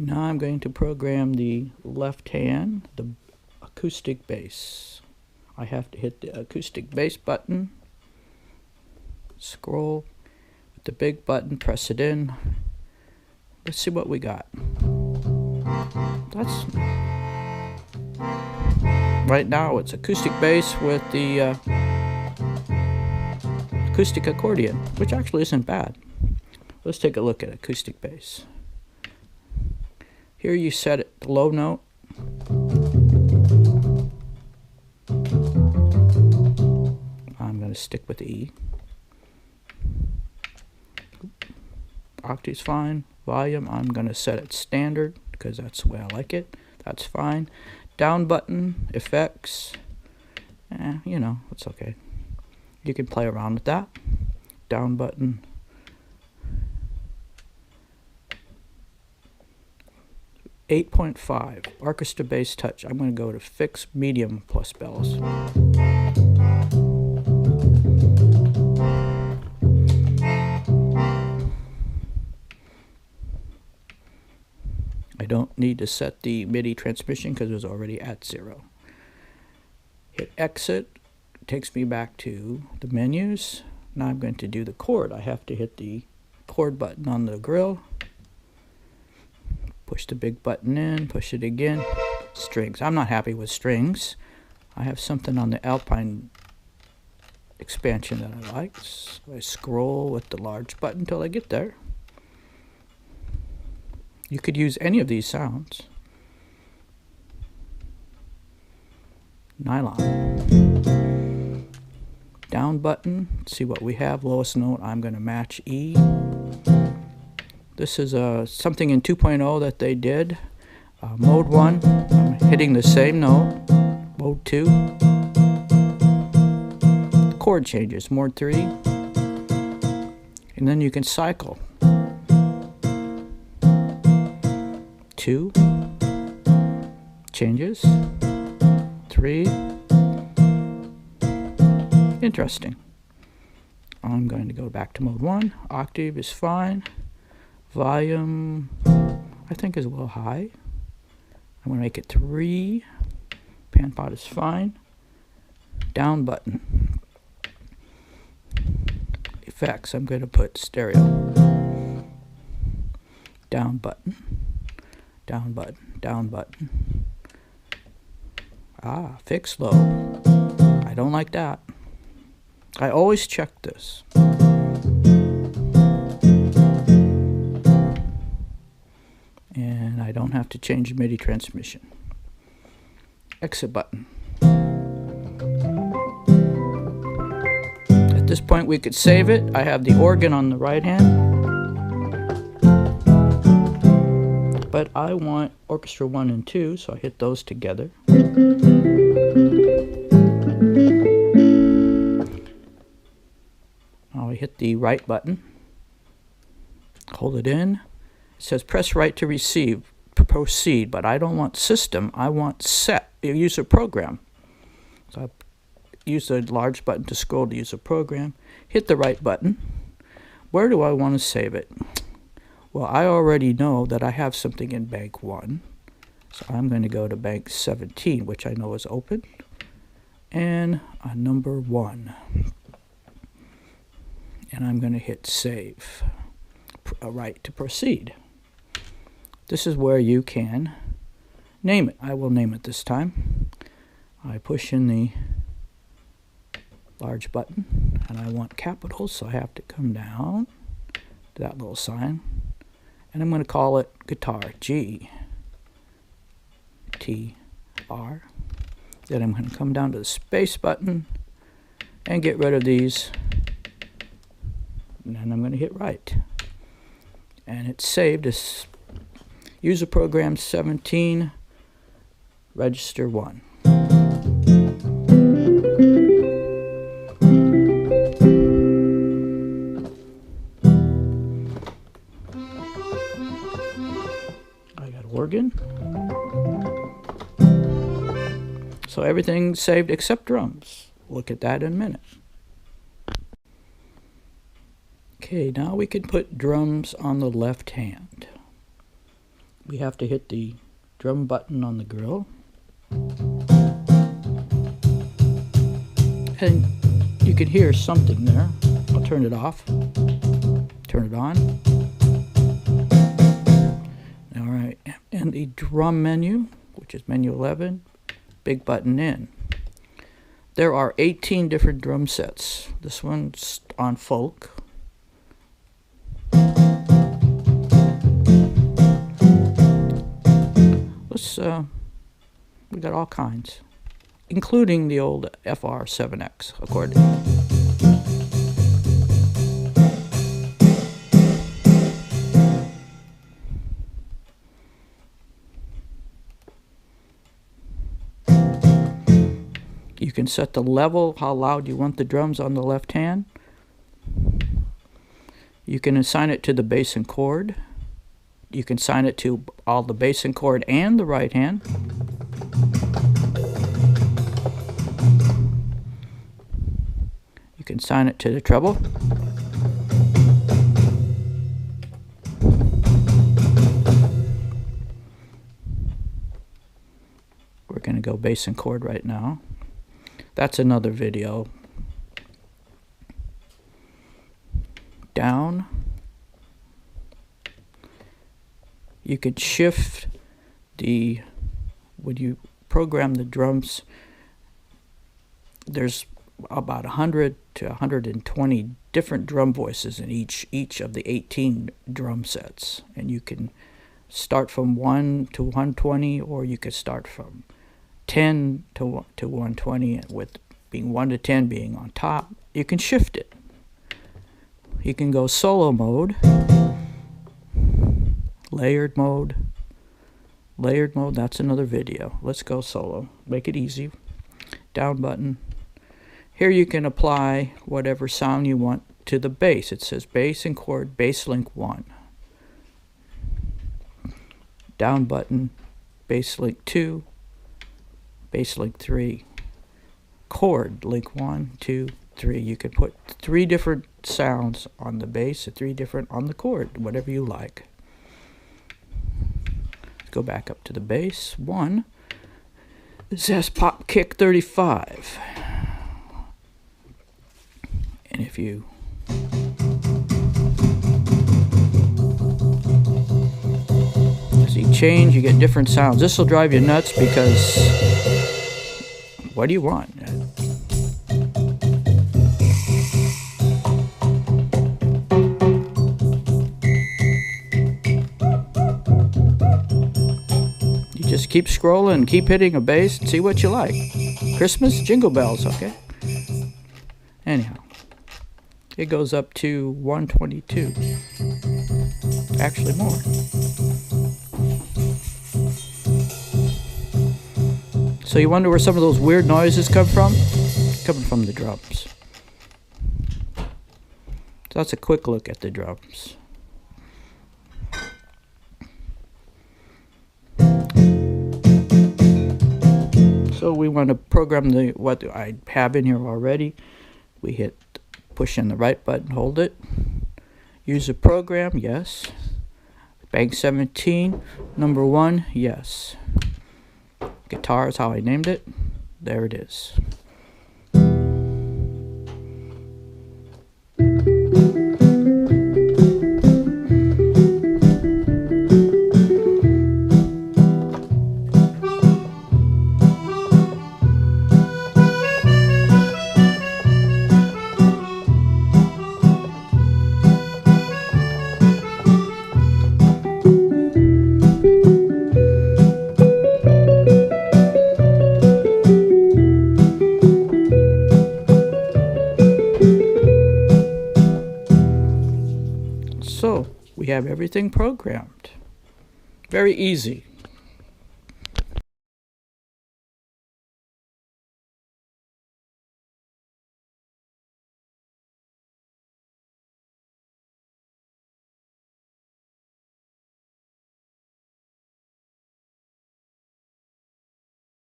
Now I'm going to program the left hand, the acoustic bass. I have to hit the acoustic bass button, scroll with the big button, press it in. Let's see what we got. That's right now it's acoustic bass with the acoustic accordion, which actually isn't bad. Let's take a look at acoustic bass. Here you set it to low note. I'm going to stick with the E. Octave's fine. Volume, I'm going to set it standard because that's the way I like it. That's fine. Down button, effects, you know, it's okay. You can play around with that. Down button. (8.5) orchestra bass touch. I'm going to go to fixed medium plus bells. I don't need to set the MIDI transmission because it was already at 0. Hit exit. Takes me back to the menus. Now I'm going to do the chord. I have to hit the chord button on the grill. Push the big button in, push it again. Strings. I'm not happy with strings. I have something on the Alpine expansion that I like. So I scroll with the large button until I get there. You could use any of these sounds. Nylon. Down button. See what we have. Lowest note. I'm going to match E. This is something in 2.0 that they did. Mode 1, I'm hitting the same note. Mode 2, the chord changes. Mode 3, and then you can cycle. 2, changes. 3, interesting. I'm going to go back to mode 1. Octave is fine. Volume, I think, is a little high. I'm going to make it 3. Pan pot is fine. Down button. Effects, I'm going to put stereo. Down button. Down button. Down button. Fix low. I don't like that. I always check this. And I don't have to change the MIDI transmission. Exit button. At this point we could save it. I have the organ on the right hand. But I want orchestra 1 and 2, so I hit those together. Now I hit the right button. Hold it in. It says press right to receive, proceed, but I don't want system, I want set, user program. So I use the large button to scroll to user program, hit the right button. Where do I want to save it? Well, I already know that I have something in bank 1, so I'm going to go to bank 17, which I know is open, and number 1. And I'm going to hit save, right to proceed. This is where you can name it. I will name it this time. I push in the large button, and I want capitals, so I have to come down to that little sign. And I'm going to call it guitar, G, T, R. Then I'm going to come down to the space button and get rid of these. And then I'm going to hit right. And it's saved as user program 17, register 1. I got organ. So everything's saved except drums. Look at that in a minute. Okay, now we can put drums on the left hand. we have to hit the drum button on the grill. And you can hear something there. I'll turn it off. Turn it on. Alright, and the drum menu, which is menu 11, big button in. There are 18 different drum sets. This one's on folk. We got all kinds, including the old FR8X accordion. You can set the level, how loud you want the drums on the left hand. You can assign it to the bass and chord. You can assign it to all the bass and chord and the right hand. You can assign it to the treble. We're going to go bass and chord right now. That's another video. Down. You could shift when you program the drums, there's about 100 to 120 different drum voices in each of the 18 drum sets. And you can start from 1 to 120, or you could start from 10 to 120, with being 1 to 10 being on top. You can shift it. You can go solo mode. Layered mode, that's another video. Let's go solo. Make it easy. Down button. Here you can apply whatever sound you want to the bass. It says bass and chord, bass link 1. Down button, bass link 2, bass link 3. Chord, link 1, 2, 3. You can put 3 different sounds on the bass and 3 different on the chord, whatever you like. Go back up to the bass. 1. It says pop kick 35. And if you see change, you get different sounds. This will drive you nuts because what do you want? Just keep scrolling, keep hitting a bass, and see what you like. Christmas, jingle bells, okay? Anyhow, it goes up to 122. Actually more. So you wonder where some of those weird noises come from? Coming from the drums. So that's a quick look at the drums. So we want to program what I have in here already. We hit push in the right button, hold it. Use a program, yes. Bank 17, number 1, yes. Guitar is how I named it. There it is. So we have everything programmed. Very easy.